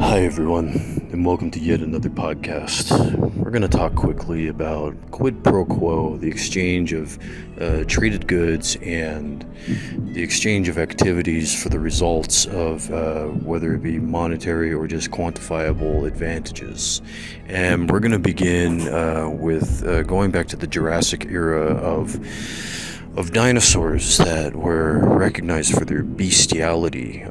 Hi everyone, and welcome to yet another podcast. We're going to talk quickly about quid pro quo, the exchange of traded goods and the exchange of activities for the results of whether it be monetary or just quantifiable advantages. And we're going to begin with going back to the Jurassic Era of dinosaurs that were recognized for their bestiality,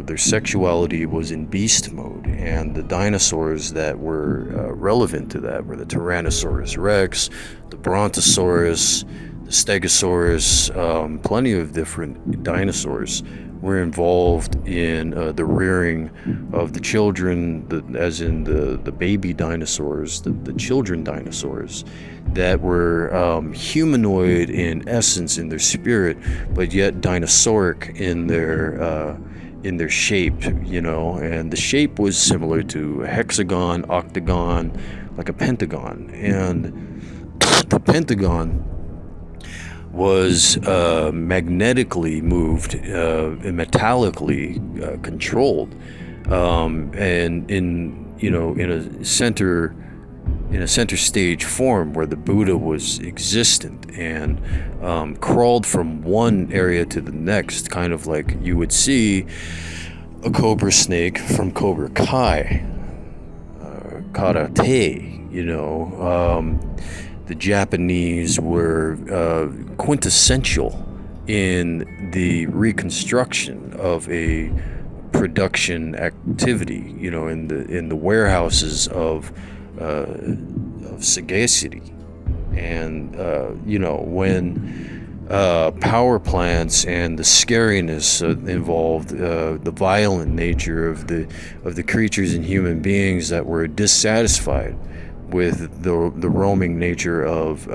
their sexuality was in beast mode, and the dinosaurs that were relevant to that were the Tyrannosaurus Rex, the Brontosaurus, the Stegosaurus. Plenty of different dinosaurs were involved in the rearing of the children, as in the baby dinosaurs, the children dinosaurs that were humanoid in essence, in their spirit, but yet dinosauric in their shape, and the shape was similar to a hexagon, octagon, like a pentagon, and the pentagon was magnetically moved and metallically controlled, and in a center stage form where the Buddha was existent and crawled from one area to the next, kind of like you would see a cobra snake from Cobra Kai, karate. The Japanese were quintessential in the reconstruction of a production activity, in the warehouses of sagacity. And when power plants and the scariness involved, the violent nature of the creatures and human beings that were dissatisfied with the roaming nature of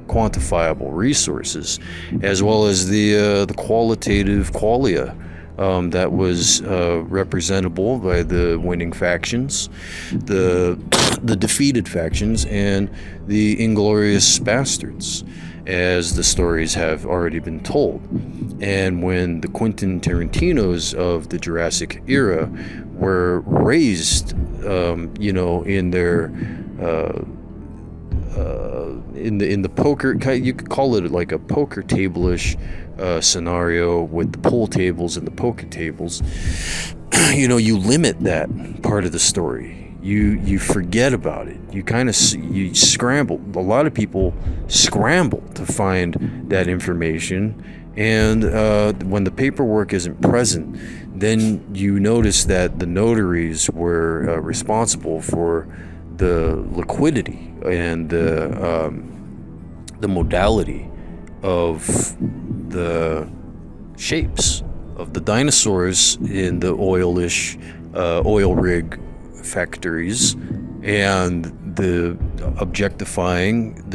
quantifiable resources, as well as the qualitative qualia that was representable by the winning factions, the defeated factions, and the inglorious bastards, as the stories have already been told. And when the Quentin Tarantinos of the Jurassic Era were raised, in their in the poker, you could call it like a poker table-ish scenario with the pool tables and the poker tables. You limit that part of the story. You forget about it. You scramble. A lot of people scramble to find that information, and when the paperwork isn't present, then you notice that the notaries were responsible for the liquidity and the modality of the shapes of the dinosaurs in the oil rig factories, and the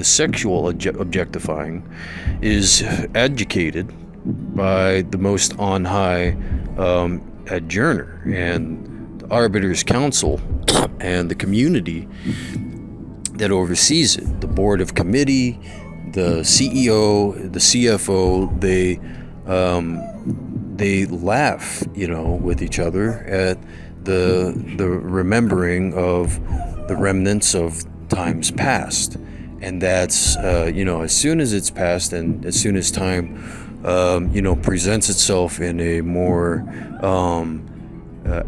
sexual objectifying is adjudicated by the most on high adjourner and the arbiters council and the community that oversees it, the board of committee, the CEO, the CFO. They laugh, with each other at the remembering of the remnants of times past. And that's as soon as it's past, and as soon as time presents itself in a more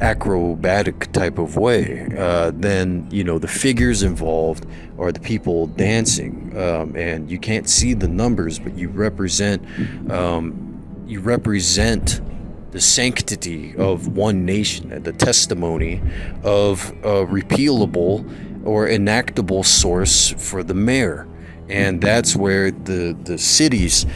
acrobatic type of way, then the figures involved are the people dancing, and you can't see the numbers, but you represent the sanctity of one nation, the testimony of a repealable or enactable source for the mayor. And that's where the cities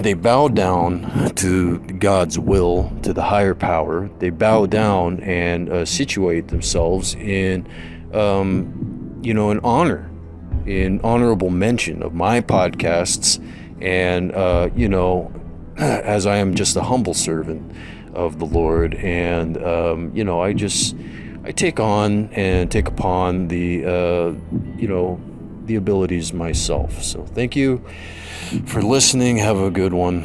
they bow down to God's will, to the higher power. They bow down and situate themselves in in honor, in honorable mention of my podcasts, and as I am just a humble servant of the Lord, and I take on and take upon the abilities myself. So thank you for listening. Have a good one.